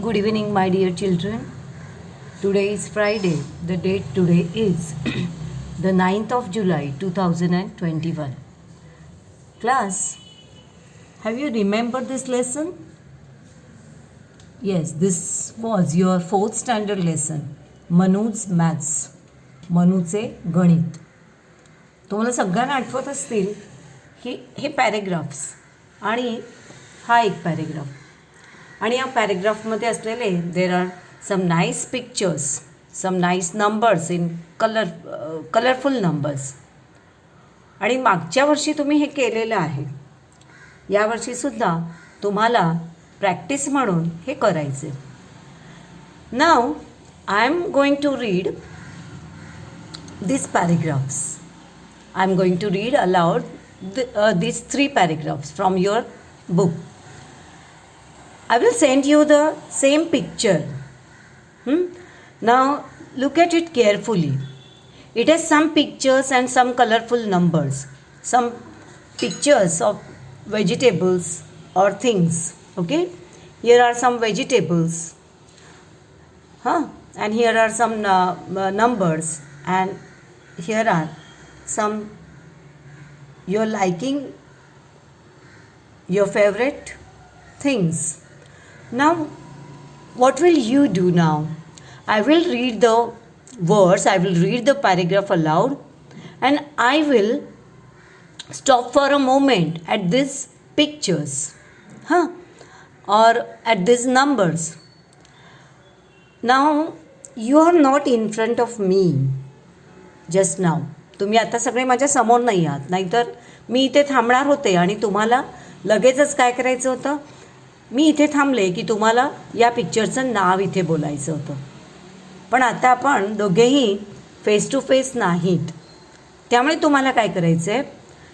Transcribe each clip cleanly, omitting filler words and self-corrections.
Good evening, my dear children. Today is Friday. The date today is the 9th of July 2021. Class, have you remembered this lesson? Yes, this was your 4th standard lesson, Manu's Maths, मनूचे गणित. तुम्हाला सगळ्यांना आठवत असतील की हे paragraphs आणि हा एक पॅरेग्राफ आणि या पॅरेग्राफमध्ये असलेले there are some nice pictures, some nice numbers in colourful numbers. आणि मागच्या वर्षी तुम्ही हे केलेलं आहे. यावर्षीसुद्धा तुम्हाला प्रॅक्टिस म्हणून हे करायचे. Now I am going to read these paragraphs. I am going to read aloud these 3 paragraphs from your book. I will send you the same picture. Now look at it carefully. It has some pictures and some colorful numbers. Some pictures of vegetables or things. Okay? Here are some vegetables. And here are some numbers. And here are some you're liking, your favorite things. Now what will you do now? I will read the words, I will read the paragraph aloud, and I will stop for a moment at these pictures or at these numbers. Now you are not in front of me just now. तुम्ही आता सगळे माझ्या समोर नाही आहात, नाहीतर मी इथे थांबणार होते आणि तुम्हाला लगेचच काय करायचं होतं, मी इथे थांबले की तुम्हाला या पिक्चरचं नाव इथे बोलायचं होतं. पण आता आपण दोघेही फेस टू फेस नाहीत, त्यामुळे तुम्हाला काय करायचं आहे,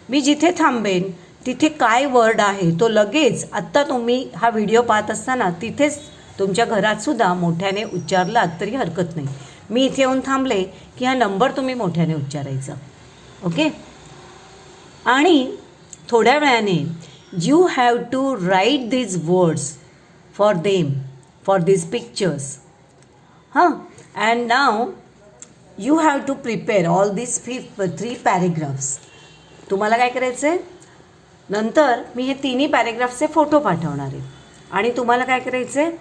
मी जिथे थांबेन तिथे काय वर्ड आहे तो लगेच आत्ता तुम्ही हा व्हिडिओ पाहत असताना तिथेच तुमच्या घरातसुद्धा मोठ्याने उच्चारलात तरी हरकत नाही. मी इथे येऊन थांबले की हा नंबर तुम्ही मोठ्याने उच्चारायचा. ओके. आणि थोड्या वेळाने you have to write these words for them, for these pictures. And now you have to prepare all these 3 paragraphs. तुम्हाला काय करायचं आहे, नंतर मी हे 3 पॅरेग्राफ्सचे फोटो पाठवणार आहे आणि तुम्हाला काय करायचं आहे,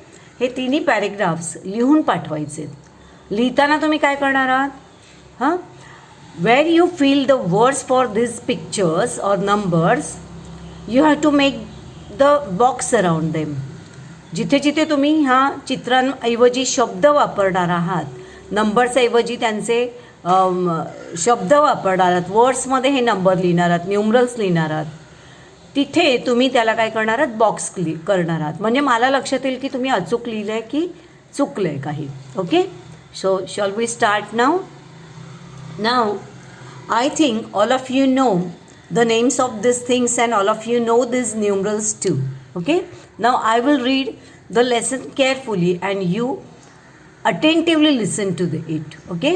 हे 3 पॅरेग्राफ्स लिहून पाठवायचे. लिहिताना तुम्ही काय करणार आहात, where you feel the words for this pictures or numbers you have to make the box around them. जिथे जिथे तुम्ही ह्या चित्रांऐवजी शब्द वापरणार आहात, नंबर्सऐवजी त्यांचे शब्द वापरणार आहात, वर्ड्समध्ये हे नंबर लिहिणार आहात, न्यूमरल्स लिहिणार आहात, तिथे तुम्ही त्याला काय करणार आहात, बॉक्स करणार आहात. म्हणजे मला लक्षात येईल की तुम्ही अचूक लिहिलं आहे की चुकलं आहे काही. Okay. So shall we start now? Now I think all of you know the names of these things and all of you know these numerals too. Okay? Now I will read the lesson carefully and you attentively listen to it. Okay?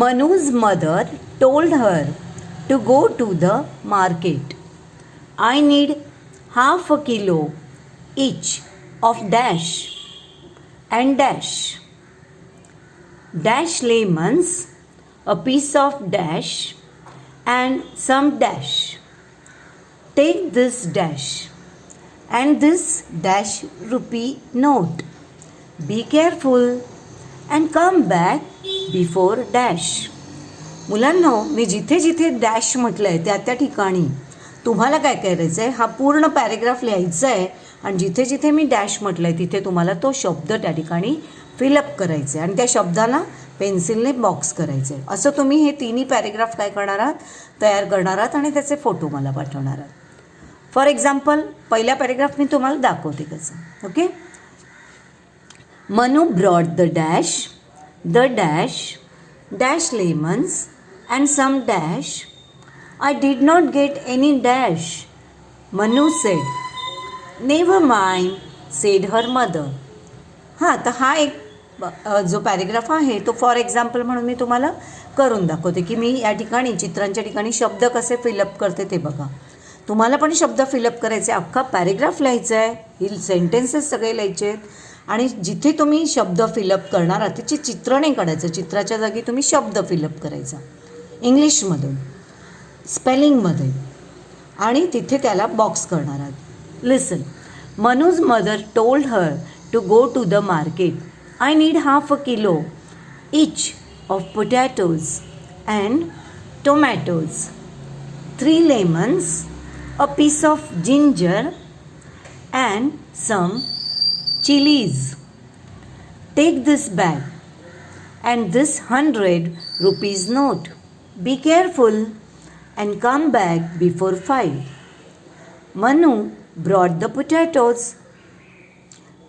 Manu's mother told her to go to the market. I need half a kilo each of dash and dash lemons, a piece of dash and some dash. Take this dash and this dash rupee note. Be careful and come back before dash. मुलांनो, मी जिथे जिथे dash म्हटलं आहे त्या त्या ठिकाणी तुम्हाला काय करायचं आहे, हा पूर्ण पॅरेग्राफ लिहायचा आहे आणि जिथे जिथे मी डॅश म्हटलं आहे तिथे तुम्हाला तो शब्द त्या ठिकाणी फिलअप करायचा आहे आणि त्या शब्दाला पेन्सिलने बॉक्स करायचं आहे. असं तुम्ही हे 3 पॅरेग्राफ काय करणार आहात, तयार करणार आहात आणि त्याचे फोटो मला पाठवणार आहात. फॉर एक्झाम्पल पहिला पॅरेग्राफ मी तुम्हाला दाखवते कसं. Okay. Manu brought the dash lemons and some dash. I did not get any dash, Manu said. Never mind, said her mother. तर हा एक जो पॅरेग्राफ आहे तो फॉर एक्झाम्पल म्हणून मी तुम्हाला करून दाखवते की मी या ठिकाणी चित्रांच्या ठिकाणी शब्द कसे फिलअप करते ते बघा. तुम्हाला पण शब्द फिलअप करायचे, अख्खा पॅरेग्राफ लिहायचा आहे, ही सेंटेन्सेस सगळे लिहायचे आहेत. आणि जिथे तुम्ही शब्द फिलअप करणार आहात त्याचे चित्र नाही काढायचं, चित्राच्या जागी तुम्ही शब्द फिलअप करायचा इंग्लिशमधून, स्पेलिंगमध्ये, आणि तिथे त्याला बॉक्स करणार आहात. Listen. Manu's mother told her to go to the market. I need half a kilo each of potatoes and tomatoes, 3 lemons, a piece of ginger and some chilies. Take this bag and this 100 rupees note. Be careful and come back before 5. Manu brought the potatoes,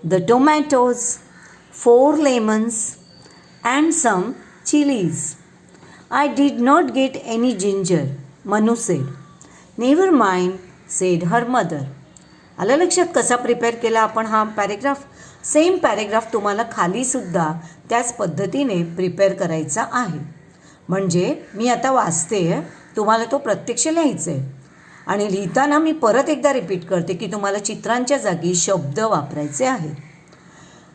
the tomatoes, 4 lemons and some chilies. I did not get any ginger, Manu said. Never mind, said her mother. आलं लक्षात कसा prepare केला आपण हा paragraph? Same paragraph तुम्हाला खालीसुद्धा त्याच पद्धतीने prepare करायचा आहे. म्हणजे मी आता वाचते, तुम्हाला तो प्रत्यक्ष लिहायचा आहे. आणि लिहिताना मी परत एकदा रिपीट करते की तुम्हाला चित्रांच्या जागी शब्द वापरायचे आहेत.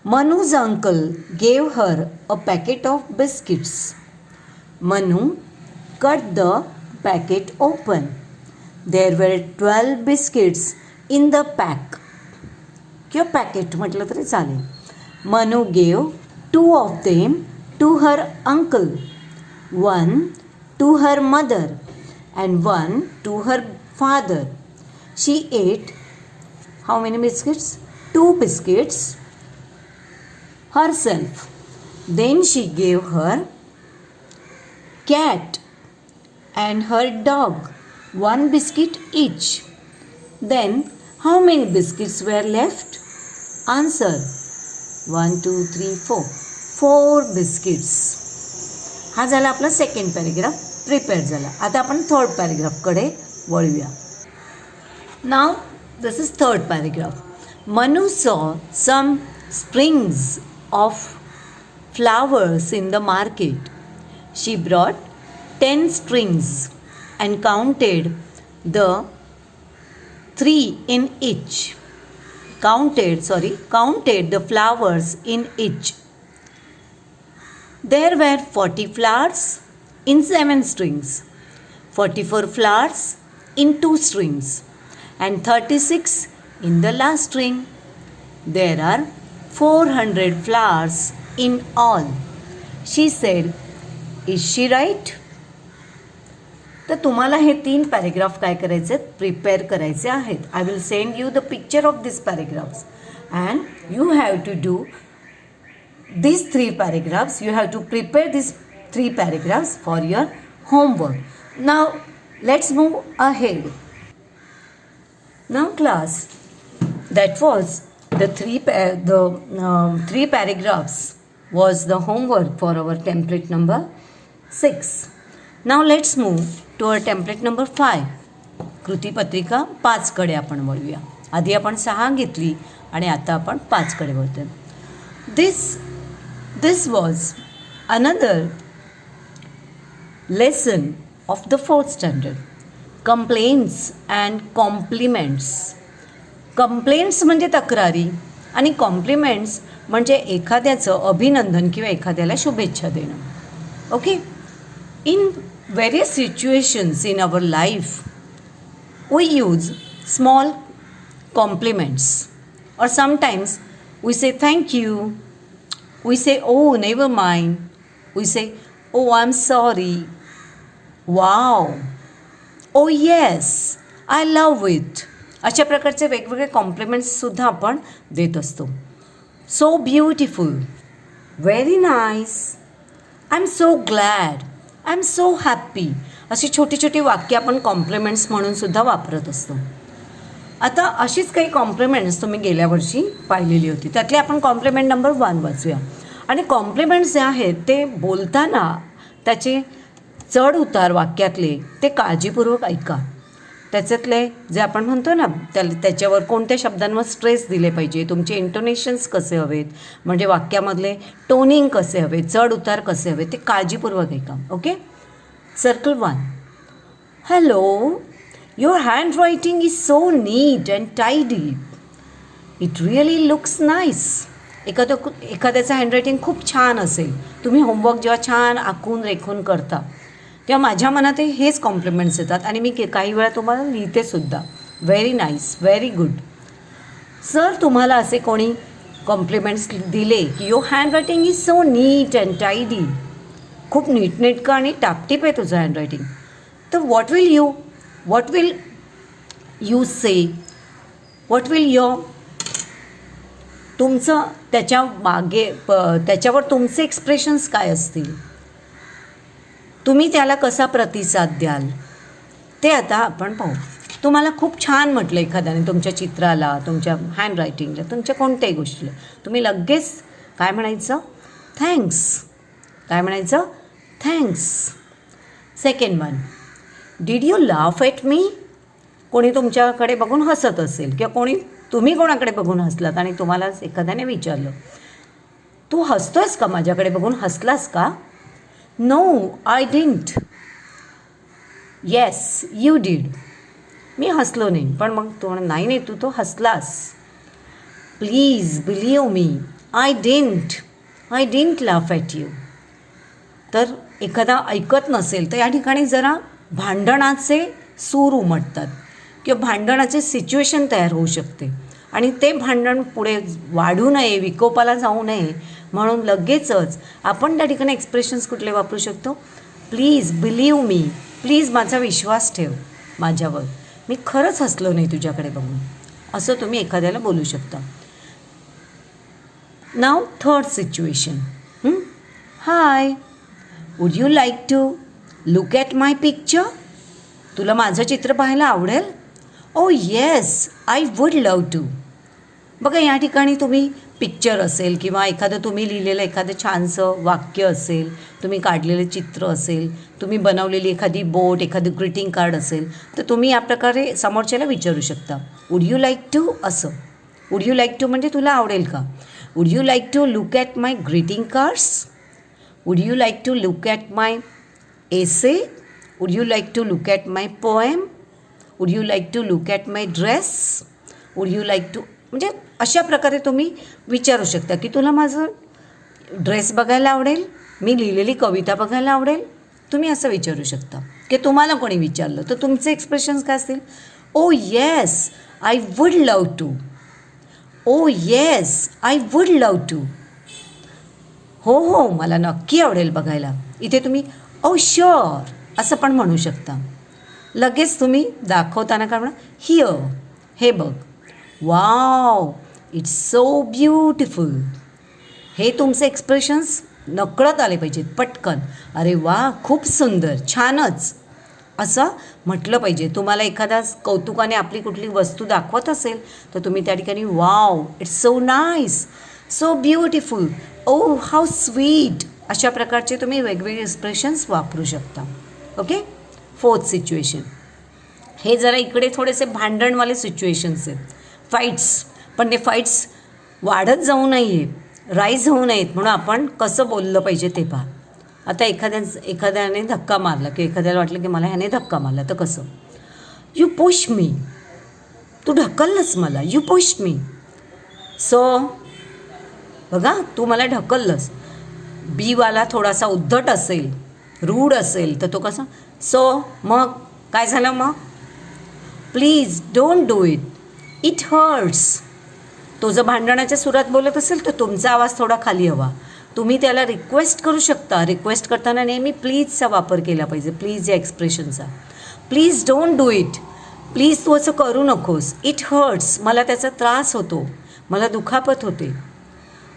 Manu's uncle gave her a packet of biscuits. Manu cut the packet open. There were 12 biscuits in the pack. किंवा पॅकेट म्हटलं तरी चालेल. Manu gave 2 of them to her uncle, 1 to her mother and 1 to her father. She ate how many biscuits? 2 biscuits herself. Then she gave her cat and her dog 1 biscuit each. Then how many biscuits were left? Answer: 1 2 3 4. 4 biscuits. हा झाला आपला second paragraph prepare झाला. आता आपण third पॅरेग्राफकडे वळूया. Now this is third paragraph. Manu saw some strings of flowers in the market. She brought 10 strings and counted the the flowers in each. There were 40 flowers in 7 strings, 44 flowers in 2 strings, and 36 in the last string. There are 400 flowers in all, she said. Is she right? तर तुम्हाला हे 3 paragraph काय करायचे आहेत? Prepare करायचे आहेत. I will send you the picture of this paragraphs and you have to do these 3 paragraphs. You have to prepare these 3 paragraphs for your homework. Now let's move ahead. Now class, that was the 3 paragraphs was the homework for our template number 6. Now let's move to our template number 5. कृतीपत्रिका 5 कडे आपण वळूया. आधी आपण 6 घेतली आणि आता आपण 5 कडे वळतोय. This was another lesson of the 4th standard. Complaints and compliments. Complaints म्हणजे तक्रारी आणि कॉम्प्लिमेंट्स म्हणजे एखाद्याचं अभिनंदन किंवा एखाद्याला शुभेच्छा देणं. Okay. In various situations in our life, we use small compliments, or sometimes we say thank you, we say oh never mind, we say oh I'm sorry, wow, oh yes, I love it. अशा प्रकारचे वेगवेगळे कॉम्प्लिमेंट्ससुद्धा आपण देत असतो. So beautiful, very nice, I am so glad, I am so happy, अशी छोटी छोटी वाक्य आपण कॉम्प्लिमेंट्स म्हणून सुद्धा वापरत असतो. आता अशीच काही कॉम्प्लिमेंट्स तुम्ही गेल्या वर्षी पाहिलेली होती. त्यातले आपण कॉम्प्लिमेंट नंबर 1 वाचूया. आणि कॉम्प्लिमेंट्स जे आहेत ते बोलताना त्याचे चढ उतार वाक्यातले ते काळजीपूर्वक ऐका. त्याच्यातले जे आपण म्हणतो ना त्याच्यावर कोणत्या शब्दांवर स्ट्रेस दिले पाहिजे, तुमचे इंटोनेशन्स कसे हवेत, म्हणजे वाक्यामधले टोनिंग कसे हवे, चढ उतार कसे हवे, ते काळजीपूर्वक ऐका. Okay. Circle 1. Hello, Your handwriting is so neat and tidy. It really looks nice. एखाद्याचं हँडरायटिंग खूप छान असेल, तुम्ही होमवर्क जेव्हा छान आखून रेखून करता तेव्हा माझ्या मनात हेच कॉम्प्लिमेंट्स येतात आणि मी काही वेळा तुम्हाला लिहितेसुद्धा. Very nice, very good. Sir तुम्हाला असे कोणी कॉम्प्लिमेंट्स दिले की your handwriting is so neat and tidy, खूप नीटनेटकं आणि टापटीप आहे तुझं हँडरायटिंग, तर what will you say, what will your, तुमचं त्याच्या मागे त्याच्यावर तुमचे एक्सप्रेशन्स काय असतील, तुम्ही त्याला कसा प्रतिसाद द्याल, ते आता आपण पाहू. तुम्हाला खूप छान म्हटलं एखाद्याने तुमच्या चित्राला, तुमच्या हँडरायटिंगला, तुमच्या कोणत्याही गोष्टीला, तुम्ही लगेच काय म्हणायचं, थँक्स. काय म्हणायचं, thanks. Second one, did you laugh at me. कोणी तुमच्याकडे बघून हसत असेल किंवा तुम्ही कोणाकडे बघून हसलात आणि तुम्हाला एखाद्याने विचारलं, तू हसतोयस का, माझ्याकडे बघून हसलास का. No I didn't. Yes you did. मी हसलो नाही, पण मग तू नाही तू तो हसलास. Please believe me, I didn't laugh at you. तर एखादा ऐकत नसेल तर या ठिकाणी जरा भांडणाचे सूर उमटतात किंवा भांडणाचे सिच्युएशन तयार होऊ शकते आणि ते भांडण पुढे वाढू नये, विकोपाला जाऊ नये म्हणून लगेचच आपण त्या ठिकाणी एक्सप्रेशन्स कुठले वापरू शकतो, प्लीज बिलीव मी, प्लीज माझा विश्वास ठेव माझ्यावर, मी खरंच हसलो नाही तुझ्याकडे बघून, असं तुम्ही एखाद्याला बोलू शकता. Now third situation. Hi, would you like to look at my picture. तुला माझं चित्र पाहायला आवडेल. Oh yes I would love to. बघा या ठिकाणी तुम्ही पिक्चर असेल किंवा एखादं तुम्ही लिहिलेलं एखादं छानसं वाक्य असेल, तुम्ही काढलेलं चित्र असेल, तुम्ही बनवलेली एखादी बोट, एखादं ग्रीटिंग कार्ड असेल, तर तुम्ही या प्रकारे समोरच्याला विचारू शकता, वुड यू लाईक टू. असं वुड यू लाईक टू म्हणजे तुला आवडेल का. Would you like to look at my greeting cards. Would you like to look at my essay. Would you like to look at my poem. Would you like to look at my dress. Would you like to, म्हणजे अशा प्रकारे तुम्ही विचारू शकता की तुला माझं dress बघायला आवडेल, मी लिहिलेली कविता बघायला आवडेल. तुम्ही असं विचारू शकता की तुम्हाला कोणी विचारलं तर तुमचे एक्सप्रेशन्स काय असतील. Oh yes I would love to. Oh yes I would love to. हो हो मला नक्की आवडेल बघायला. इथे तुम्ही ओ शुअर असं पण म्हणू शकता. लगेच तुम्ही दाखवताना काय म्हणा, हिअर, हे बघ, वाव इट्स सो ब्युटिफुल. हे तुमचे एक्सप्रेशन्स नकळत आले पाहिजेत पटकन. अरे वा खूप सुंदर, छानच असं म्हटलं पाहिजे. तुम्हाला एखाद्या कौतुकाने आपली कुठली वस्तू दाखवत असेल तर तुम्ही त्या ठिकाणी wow it's so nice, so beautiful, oh how sweet, अशा प्रकारचे तुम्ही वेगवेगळे एक्सप्रेशन्स वापरू शकता. ओके. Fourth situation. हे जरा इकडे थोडेसे भांडणवाले सिच्युएशन्स आहेत, फाईट्स, पण ते फाईट्स वाढत जाऊ नये, राईज होऊ नयेत म्हणून आपण कसं बोललं पाहिजे ते पहा. आता एखाद्याने धक्का मारला की एखाद्याला वाटलं की मला ह्याने धक्का मारला तर कसं, यू पुश मी, तू ढकललंस मला, यू पुश मी. सो बघा तू मला ढकललंस. बीवाला थोडासा उद्धट असेल, रूड असेल तर तो कसा, सो मग काय झालं मग, please don't do it, it hurts. तो जर भांडणाच्या सुरात बोलत असेल तर तुमचा आवाज थोडा खाली हवा. तुम्ही त्याला रिक्वेस्ट करू शकता. रिक्वेस्ट करताना नेहमी प्लीजचा वापर केला पाहिजे, प्लीज या एक्सप्रेशनचा. Please don't do it, please तू असं करू नकोस, इट हर्ट्स, मला त्याचा त्रास होतो, मला दुखापत होते,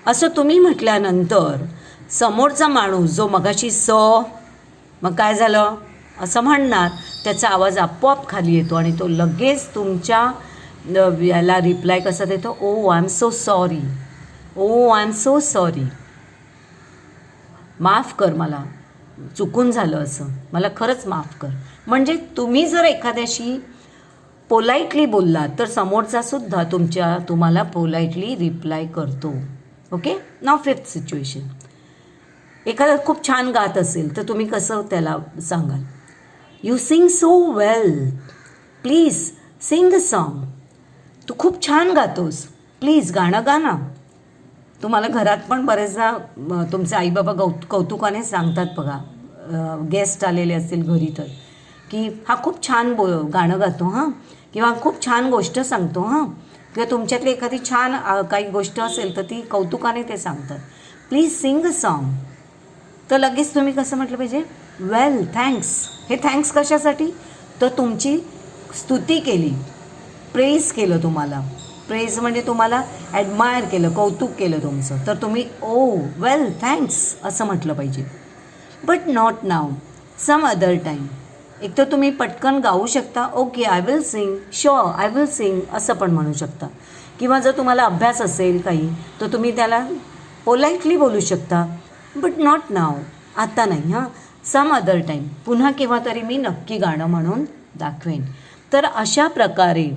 असं तुम्ही म्हटल्यानंतर समोरचा माणूस जो मगाशी मग काय झालं असं म्हणणार, त्याचा आवाज आपोआप खाली येतो आणि तो लगेच तुमच्या याला रिप्लाय कसा देतो, oh I am so sorry, oh I am so sorry, माफ कर, मला चुकून झालं असं, मला खरंच माफ कर. म्हणजे तुम्ही जर एखाद्याशी पोलाइटली बोललात तर समोरचासुद्धा तुम्हाला पोलाइटली रिप्लाय करतो. ओके. नाव फिफ्थ सिच्युएशन. एखादा खूप छान गात असेल तर तुम्ही कसं त्याला सांगाल, you sing so well, please sing a song. तू खूप छान गातोस, प्लीज गाणं गा ना. तुम्हाला घरात पण बरेचदा तुमचे आई बाबा कौतुकाने सांगतात बघा, गेस्ट आलेले असतील घरी तर, की हा खूप छान गाणं गातो हां, किंवा खूप छान गोष्ट सांगतो हां, किंवा तुमच्यातली एखादी छान काही गोष्ट असेल तर ती कौतुकाने ते सांगतात. Please sing a song. तर लगेच तुम्ही कसं म्हटलं पाहिजे, वेल थँक्स. हे थँक्स कशासाठी, तर तुमची स्तुती केली, प्रेज केलं तुम्हाला. प्रेज म्हणजे तुम्हाला ॲडमायर केलं, कौतुक केलं तुमचं, तर तुम्ही ओ वेल थँक्स असं म्हटलं पाहिजे. But not now, some other time. एक तर तुम्ही पटकन गाऊ शकता, okay I will sing, sure I will sing असं पण म्हणू शकता. किंवा जर तुम्हाला अभ्यास असेल काही तर तुम्ही त्याला पोलाइटली बोलू शकता, बट नॉट नाव, आता नाही हां, सम अदर टाईम, पुन्हा केव्हा तरी मी नक्की गाणं म्हणून दाखवेन. तर अशा प्रकारे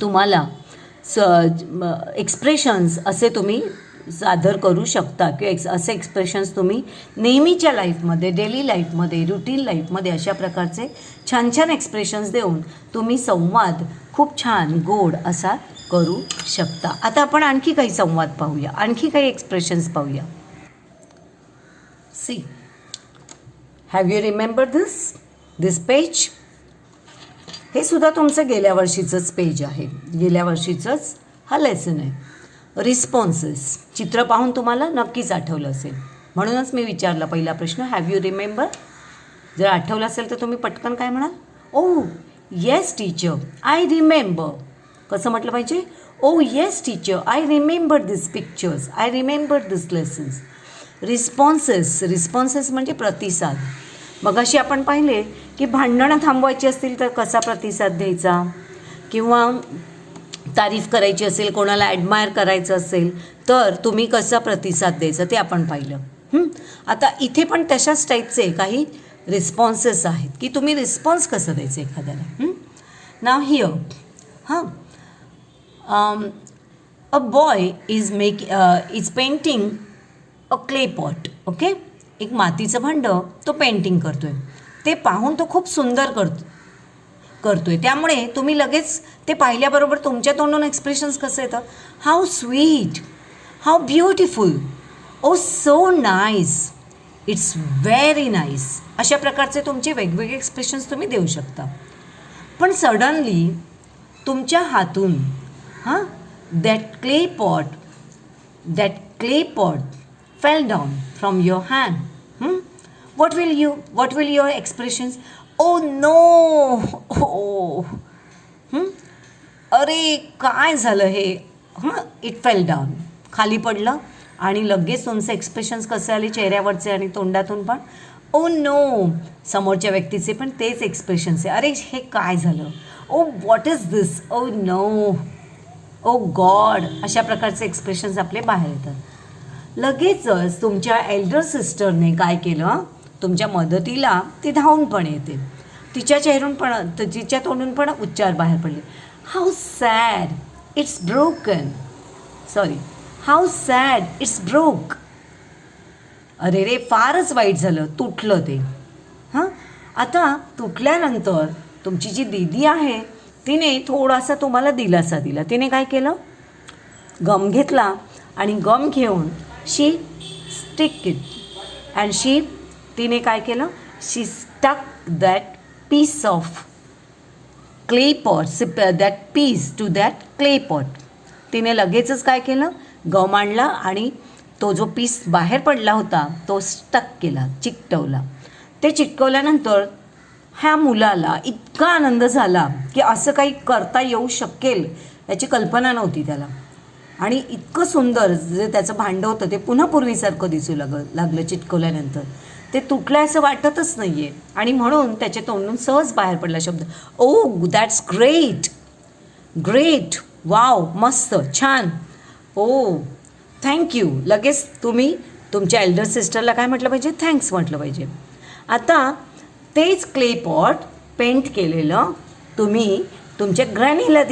तुम्हाला एक्सप्रेशन्स असे तुम्ही सादर करू शकता, किंवा असे एक्सप्रेशन्स तुम्ही नेहमीच्या लाईफमध्ये, डेली लाईफमध्ये, रुटीन लाईफमध्ये अशा प्रकारचे छान छान एक्सप्रेशन्स देऊन तुम्ही संवाद खूप छान गोड असा करू शकता. आता आपण आणखी काही संवाद पाहूया, आणखी काही एक्सप्रेशन्स पाहूया. See, have you remember this page. हे सुद्धा तुमचं गेल्या वर्षीचंच पेज आहे, गेल्या वर्षीचंच हा लेसन आहे. रिस्पॉन्सेस, चित्र पाहून तुम्हाला नक्कीच आठवलं असेल, म्हणूनच मी विचारला पहिला प्रश्न, हॅव यू रिमेंबर. जर आठवलं असेल तर तुम्ही पटकन काय म्हणाल, oh yes teacher I remember. कसं म्हटलं पाहिजे, oh yes teacher I remember this pictures, I remember this lessons. Responses म्हणजे प्रतिसाद. मगाशी आपण पाहिले की भांडणं थांबवायची असतील तर कसा प्रतिसाद द्यायचा, किंवा तारीफ करायची असेल, कोणाला ॲडमायर करायचं असेल तर तुम्ही कसा प्रतिसाद द्यायचा ते आपण पाहिलं. आता इथे पण तशाच टाईपचे काही रिस्पॉन्सेस आहेत की तुम्ही रिस्पॉन्स कसं द्यायचं एखाद्याला. नाव हिअर हां, a boy is painting a clay pot. Okay, एक मातीचं भांडं तो पेंटिंग करतो आहे, ते पाहून तो खूप सुंदर करतोय. त्यामुळे तुम्ही लगेच ते पाहिल्याबरोबर तुमच्या तोंडून एक्सप्रेशन्स कसं येतं, how sweet, how beautiful, oh so nice, it's very nice. अशा प्रकारचे तुमचे वेगवेगळे एक्सप्रेशन्स तुम्ही देऊ शकता. पण सडनली तुमच्या हातून that clay pot fail down from your hand. What will your expressions? Oh no! Oh. अरे काय झालं हे, इट फेल डाऊन, खाली पडलं. आणि लगेच तुमचे एक्सप्रेशन्स कसे आले चेहऱ्यावरचे आणि तोंडातून पण, ओ नो. समोरच्या व्यक्तीचे पण तेच एक्सप्रेशन्स आहे, अरे हे काय झालं, oh what is this, oh no, oh God. अशा प्रकारचे एक्सप्रेशन्स आपले बाहेर येतात. लगेचच तुमच्या एल्डर सिस्टरने काय केलं, तुमच्या मदतीला ती धावून पण येते. तिच्या तोंडून पण उच्चार बाहेर पडले, how sad it's broken, how sad it's broke. अरे रे फारच वाईट झालं, तुटलं ते. आता तुटल्यानंतर तुमची जी दीदी आहे तिने थोडासा तुम्हाला दिलासा दिला. तिने काय केलं, गम घेतला आणि गम घेऊन शी स्टिक इट अँड तिने काय केलं, she stuck that piece of clay pot, that piece to that clay pot. तिने लगेचच काय केलं, गम आणला आणि तो जो पीस बाहेर पडला होता तो स्टक केला, चिकटवला. ते चिकटवल्यानंतर ह्या मुलाला इतका आनंद झाला की असं काही करता येऊ शकेल याची कल्पना नव्हती त्याला. आणि इतकं सुंदर जे त्याचं भांडं होतं ते पुन्हा पूर्वीसारखं दिसू लागलं चिटकवल्यानंतर. ते तुटलं असं वाटतच नाही आहे, आणि म्हणून त्याच्या तोंडून सहज बाहेर पडला शब्द, ओ दॅट्स ग्रेट, ग्रेट, वाव, मस्त, छान, ओ थँक्यू. लगेच तुम्ही तुमच्या एल्डर सिस्टरला काय म्हटलं पाहिजे, थँक्स म्हटलं पाहिजे. आता तेच क्ले पॉट पेंट केलेलं तुम्ही तुमच्या ग्रॅनीला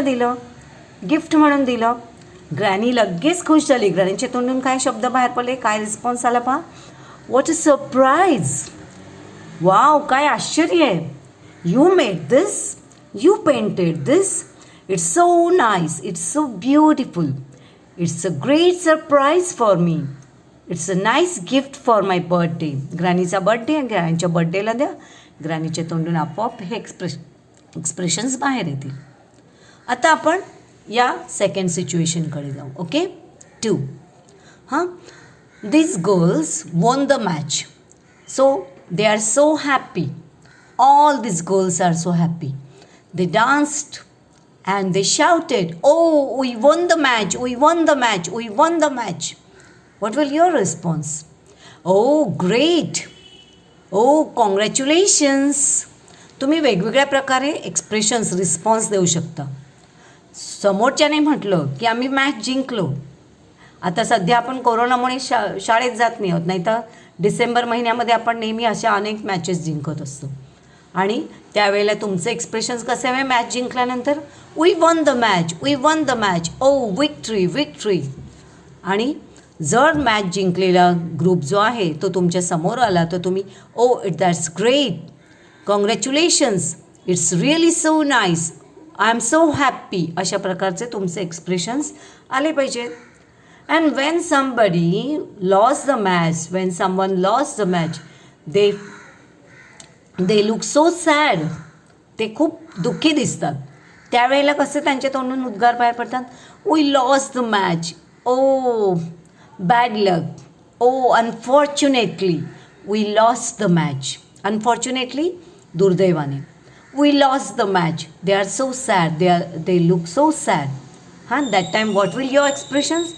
दिलं, गिफ्ट म्हणून दिलं. ग्रॅनी लगेच खुश झाली. ग्रॅनीच्या तोंडून काय शब्द बाहेर पडले, काय रिस्पॉन्स आला पहा, व्हॉट अ सरप्राईज, वाव काय आश्चर्य आहे, You made this, you painted this. It's so nice, it's so beautiful. It's a great surprise for me. It's a nice gift for my birthday. ग्रॅनीचा बर्थडे आहे, ग्रॅनीच्या बर्थडेला द्या. ग्रॅनीच्या तोंडून आपोआप हे एक्सप्रेशन्स बाहेर येतील. आता आपण या सेकंड सिच्युएशनकडे जाऊ. ओके. 2. हां, these girls won the match. So they are so happy. All these girls are so happy. They danced and they shouted, "Oh, we won the match, we won the match, we won the match." What will your response? Oh, great. Oh, congratulations. तुम्ही वेगवेगळ्या प्रकारे expressions response देऊ शकता. समोरच्याने म्हटलं की आम्ही match जिंकलो. आता सध्या आपण कोरोनामुळे शाळेत जात नाही आहोत, नाही तर डिसेंबर महिन्यामध्ये आपण नेहमी अशा अनेक मॅचेस जिंकत असतो. आणि त्यावेळेला तुमचे एक्सप्रेशन्स कसे हवे मॅच जिंकल्यानंतर? We won the match, we won the match, oh victory victory. आणि जर मॅच जिंकलेला ग्रुप जो आहे तो तुमच्या समोर आला तर तुम्ही ओ that's great, congratulations, it's really so nice, I am so happy, अशा प्रकारचे तुमचे एक्सप्रेशन्स आले पाहिजेत. And when somebody lost the match, when someone lost the match, they look so sad. ते खूप दुःखी दिसतात. त्यावेळेला कसे त्यांच्या तोंडून उद्गार बाहेर पडतात? We lost the match. Oh, bad luck. Oh, unfortunately, we lost the match. Unfortunately, दुर्दैवाने. We lost the match. They are so sad. They look so sad. Huh? That time, what will your expressions?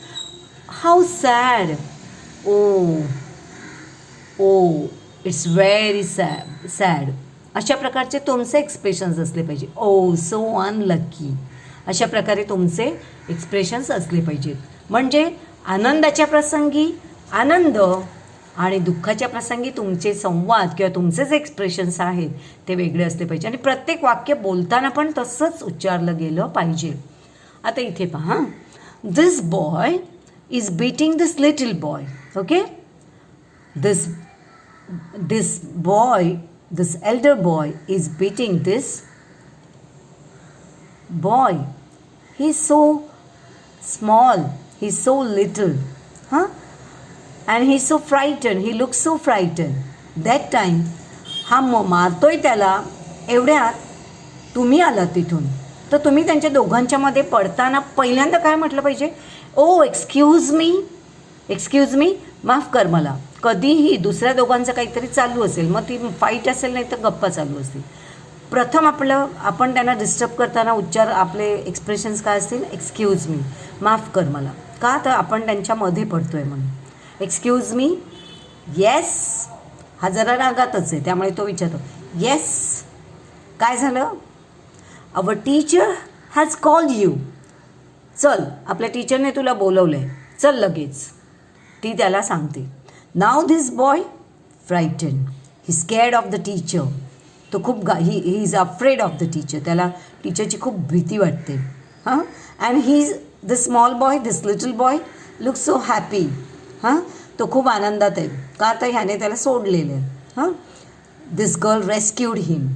How sad. Oh, it's very sad. अशा प्रकारचे तुमचे expressions असले पाहिजे. ओ so unlucky, अशा प्रकारे तुमचे expressions असले पाहिजेत. म्हणजे आनंदाच्या प्रसंगी आनंद आणि दुःखाच्या प्रसंगी तुमचे संवाद किंवा तुमचे जे एक्सप्रेशन्स आहेत ते वेगळे असले पाहिजे. आणि प्रत्येक वाक्य बोलताना पण तसंच उच्चारलं गेलं पाहिजे. आता इथे पहा, दिस boy is beating this little boy. Okay, this boy, this elder boy is beating this boy. He's so small, he's so little, and he's so frightened, he looks so frightened. That time हा मारतोय त्याला. एवढ्यात तुम्ही आलात तिथून, तर तुम्ही त्यांच्या दोघांच्या मध्ये पडताना पहिल्यांदा काय म्हटलं पाहिजे? ओ एक्सक्यूज मी, माफ कर मला. कधीही दुसऱ्या दोघांचं काहीतरी चालू असेल, मग ती फाईट असेल नाही तर गप्पा चालू असतील, प्रथम आपण त्यांना डिस्टर्ब करताना उच्चार आपले एक्सप्रेशन्स काय असतील? एक्सक्यूज मी, माफ कर मला. का? तर आपण त्यांच्यामध्ये पडतो आहे म्हणून. Excuse me, yes. हा जरा रागातच आहे त्यामुळे तो विचारतो, येस काय झालं? Our teacher has called you. चल, आपल्या टीचरने तुला बोलवलं आहे, चल लगेच, ती त्याला सांगते. नाव this boy frightened, he scared of the teacher. तो खूप he is afraid of the teacher. त्याला टीचरची खूप भीती वाटते. And the small boy, this little boy look so happy. तो खूप आनंदात आहे. का? तर ह्याने त्याला सोडलेलं आहे. दिस गर्ल रेस्क्यूड हिम.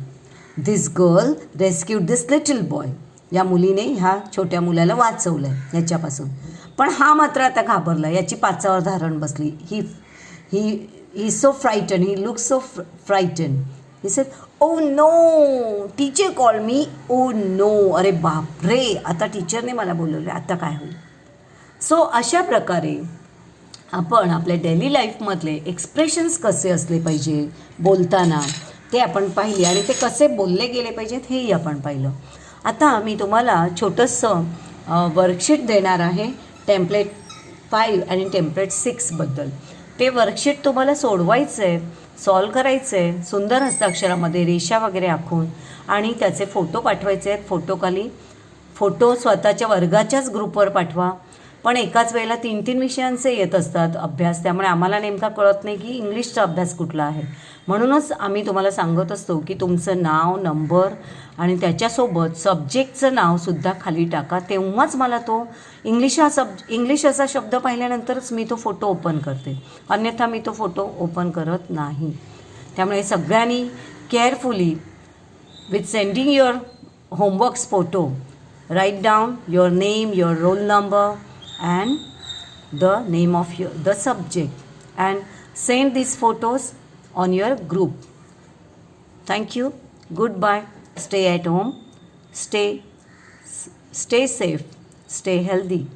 दिस गर्ल रेस्क्यूड दिस लिटल बॉय. या मुलीने ह्या छोट्या मुलाला वाचवलं आहे याच्यापासून. पण हा मात्र आता घाबरला, याची पाचावर धारण बसली. He so frightened, he look so frightened. He said, oh no, teacher call me. Oh no, अरे बापरे, आता टीचरने मला बोलवलं, आता काय होईल? सो अशा प्रकारे आपण आपल्या डेली लाईफमधले एक्सप्रेशन्स कसे असले पाहिजे बोलताना ते आपण पाहिले, आणि ते कसे बोलले गेले पाहिजेत हेही आपण पाहिलं. आता मी तुम्हाला छोटंसं वर्कशीट देणार आहे टेम्पलेट 5 आणि टेम्पलेट 6बद्दल. ते वर्कशीट तुम्हाला सोडवायचं आहे, सॉल्व करायचं आहे, सुंदर हस्ताक्षरामध्ये रेषा वगैरे आखून, आणि त्याचे फोटो पाठवायचे आहेत. फोटो स्वतःच्या वर्गाच्याच ग्रुपवर पाठवा. पण एकाच वेळेला 3-3 विषयांचे येत असतात अभ्यास, त्यामुळे आम्हाला नेमका कळत नाही की इंग्लिशचा अभ्यास कुठला आहे. म्हणूनच आम्ही तुम्हाला सांगत असतो की तुमचं नाव, नंबर आणि त्याच्यासोबत सब्जेक्टचं नावसुद्धा खाली टाका. तेव्हाच मला तो इंग्लिश असा शब्द पाहिल्यानंतरच मी तो फोटो ओपन करते, अन्यथा मी तो फोटो ओपन करत नाही. त्यामुळे सगळ्यांनी carefully with sending your homework's photo. Write down your name, your roll number, and the name of the subject, and send these photos on your group. Thank you. Goodbye. Stay at home. Stay safe. Stay healthy.